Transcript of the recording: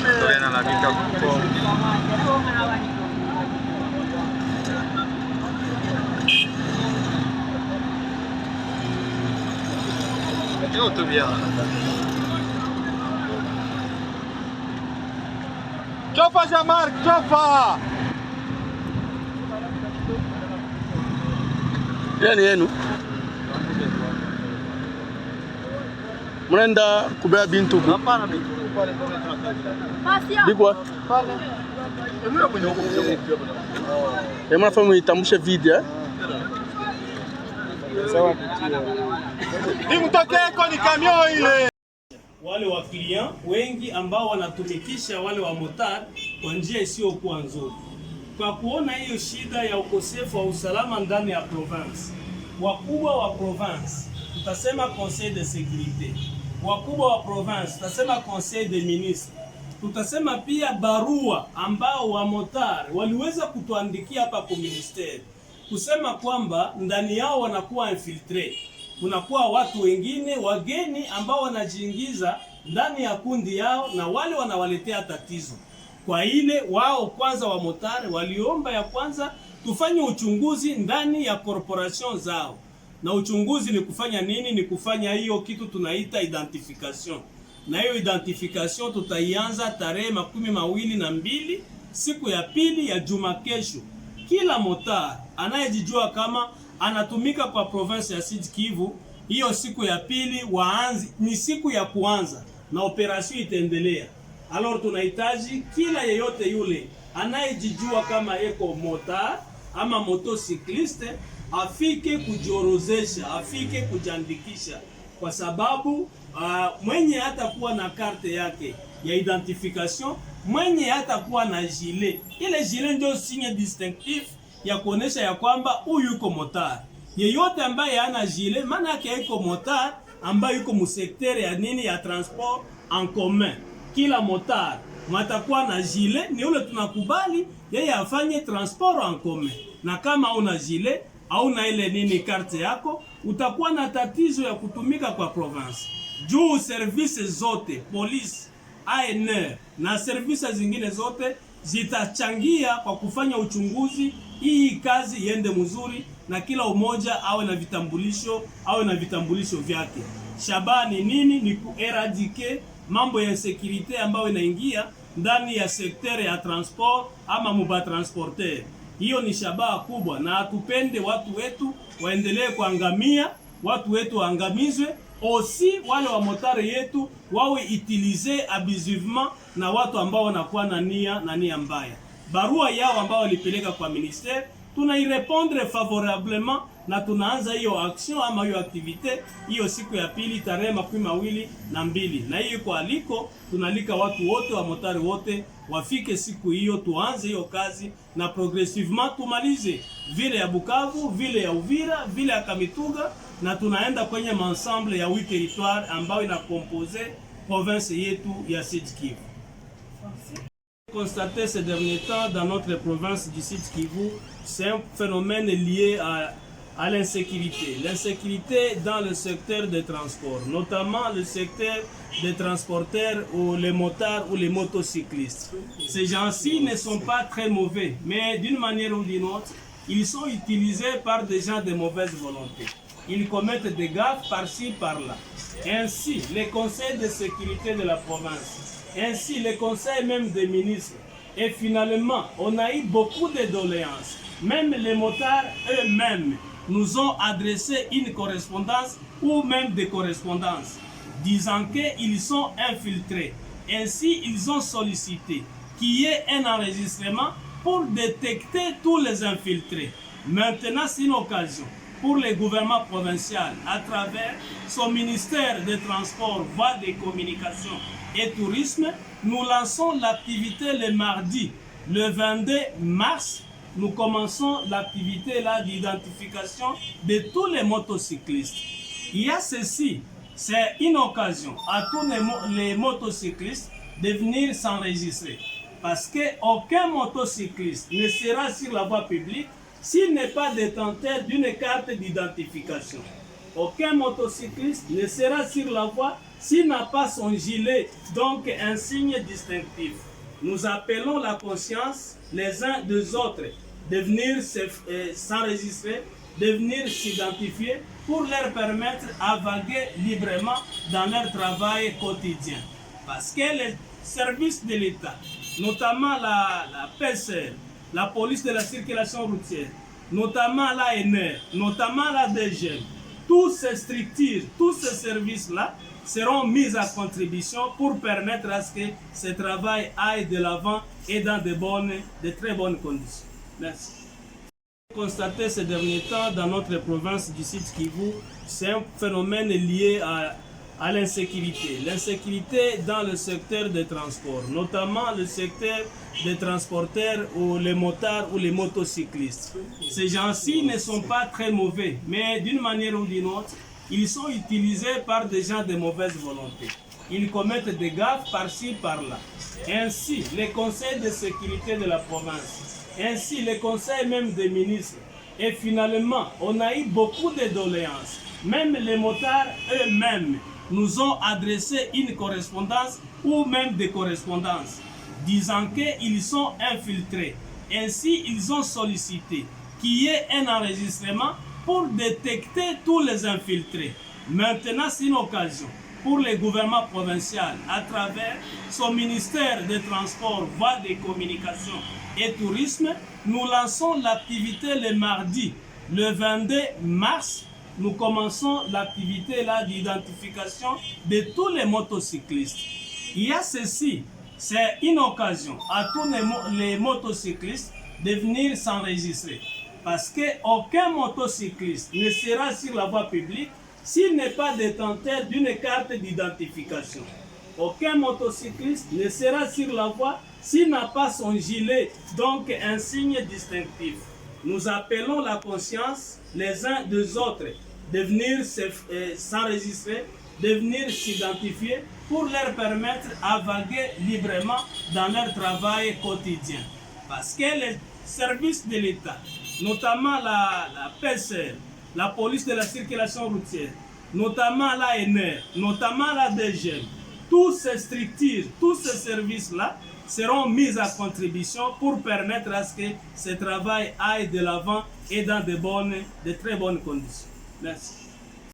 Tunalalamika kuko tutto bien. Chopa Jean-Marc, chopa! Yani yenu mnaenda kubeba bintu huko? Hapana bintu. Bigwa? Mnafanya mtambushe video Sawa. Nimtokeko ni kamio ile. Wale wa client wengi ambao wanatumikisha wale wa motard kwa njia isiyokuwa nzuri. Kwa kuona hiyo shida ya ukosefu wa usalama ndani ya province, wakubwa wa province tutasema conseil de sécurité, wakubwa wa province tutasema conseil des ministres, tutasema pia barua ambao wa motard waliweza kutuandikia hapa kwa ministeri kusema kwamba ndani yao wanakuwa infiltré. Kunakuwa watu wengine wageni ambao wanajiingiza ndani ya kundi yao na wale wanawaletea tatizo. Kwa ile wao kwanza wa motari waliomba ya kwanza tufanye uchunguzi ndani ya corporation zao. Na uchunguzi ni kufanya nini? Ni kufanya hiyo kitu tunaita identification. Na hiyo identification tutaianza tarehe 22 siku ya pili ya juma kesho. Kila motari anayejijua kama anatumika kwa province ya Sud Kivu, hiyo siku ya pili ni siku ya kuanza na operation itaendelea. Alors tunahitaji kila yeyote yule anayejijua kama eko motard ama motocycliste afike kujiorozesha, afike kujiandikisha, kwa sababu mwenye hata kuwa na karte yake ya identification, mwenye hata kuwa na gilet, ile gilet ndio signe distinctif ya kuonesha ya kwamba huyu yuko motard. Yeyote ambaye hana gilet maana yake yuko motard ambaye yuko mu secteur ya nini, ya transport en commun. Kila motard matakuwa na gilet, ni ule tunakubali yeye afanye transport en commun. Na kama una gilet au na ile nini karte yako, utakuwa na tatizo ya kutumika kwa province. Juu service zote, police, ANR na service zingine zote zitachangia kwa kufanya uchunguzi, hii kazi iende mzuri na kila umoja awe na vitambulisho vyake. Shabani nini? Ni kueradike mambo ya security ambayo inaingia ndani ya sekter ya transport ama muba transporter. Hiyo ni shabaha kubwa, na hatupende watu wetu waendelee kuangamia, watu wetu waangamizwe. Osi wale wa motari yetu wawe utilize abusivement na watu ambao wanakuwa na nia mbaya. Barua yao ambao walipeleka kwa ministère tunairepondre favorablement na tunaanza hiyo action ama hiyo activite hiyo siku ya pili tarehe 22. Na hiyo kwa aliko tunalika watu wote wa motari wote wafike siku hiyo, tuanze hiyo kazi na progressivement tumalize vile ya Bukavu, vile ya Uvira, vile ya Kamituga, na tunaenda kwenye ensemble ya 8 territoire ambayo ina compose province yetu ya Sud Kivu. Constaté ces derniers temps dans notre province du Sud Kivu, c'est un phénomène lié à l'insécurité. L'insécurité dans le secteur des transports, notamment le secteur des transporteurs ou les motards ou les motocyclistes. Ces gens-ci ne sont pas très mauvais, mais d'une manière ou d'une autre, ils sont utilisés par des gens de mauvaise volonté. Ils commettent des gaffes par-ci, par-là. Ainsi, les conseils de sécurité de la province, ainsi les conseils même des ministres, et finalement, on a eu beaucoup de doléances. Même les motards eux-mêmes nous ont adressé une correspondance ou même des correspondances disant qu'ils sont infiltrés. Ainsi, ils ont sollicité qu'il y ait un enregistrement pour détecter tous les infiltrés. Maintenant, c'est une occasion pour le gouvernement provincial, à travers son ministère des Transports, Voies des Communications et Tourisme, nous lançons l'activité le mardi, le 22 mars. Nous commençons l'activité là d'identification de tous les motocyclistes. Il y a ceci, c'est une occasion à tous les motocyclistes de venir s'enregistrer. Parce qu'aucun motocycliste ne sera sur la voie publique s'il n'est pas détenteur d'une carte d'identification. Aucun motocycliste ne sera sur la voie s'il n'a pas son gilet, donc un signe distinctif. Nous appelons la conscience les uns des autres de venir s'enregistrer, de venir s'identifier pour leur permettre à vaguer librement dans leur travail quotidien. Parce que les services de l'État, notamment la PCR, la police de la circulation routière, notamment l'ANR, notamment la DGM, toutes ces structures, tous ces services-là seront mis à contribution pour permettre à ce que ce travail aille de l'avant et dans de très bonnes conditions. Merci. Constaté ces derniers temps dans notre province du Sud Kivu, c'est un phénomène lié à l'insécurité. L'insécurité dans le secteur des transports, notamment le secteur des transporteurs ou les motards ou les motocyclistes. Ces gens-ci ne sont pas très mauvais, mais d'une manière ou d'une autre, ils sont utilisés par des gens de mauvaise volonté. Ils commettent des gaffes par-ci, par-là. Ainsi, les conseils de sécurité de la province, ainsi les conseils même des ministres. Et finalement, on a eu beaucoup de doléances. Même les motards eux-mêmes nous ont adressé une correspondance ou même des correspondances disant qu'ils sont infiltrés. Ainsi, ils ont sollicité qu'il y ait un enregistrement pour détecter tous les infiltrés. Maintenant, c'est une occasion pour le gouvernement provincial, à travers son ministère des Transports, Voies des Communications et Tourisme, nous lançons l'activité le mardi, le 22 mars. Nous commençons l'activité d'identification de tous les motocyclistes. Il y a ceci, c'est une occasion à tous les motocyclistes de venir s'enregistrer. Parce qu'aucun motocycliste ne sera sur la voie publique s'il n'est pas détenteur d'une carte d'identification. Aucun motocycliste ne sera sur la voie s'il n'a pas son gilet, donc un signe distinctif. Nous appelons la conscience les uns des autres de venir s'enregistrer, de venir s'identifier pour leur permettre à vaguer librement dans leur travail quotidien. Parce que les services de l'État, notamment la PCR, la police de la circulation routière, notamment l'ANR, notamment la DGM, toutes ces structures, tous ces services-là seront mis à contribution pour permettre à ce que ce travail aille de l'avant et dans de très bonnes conditions. Merci.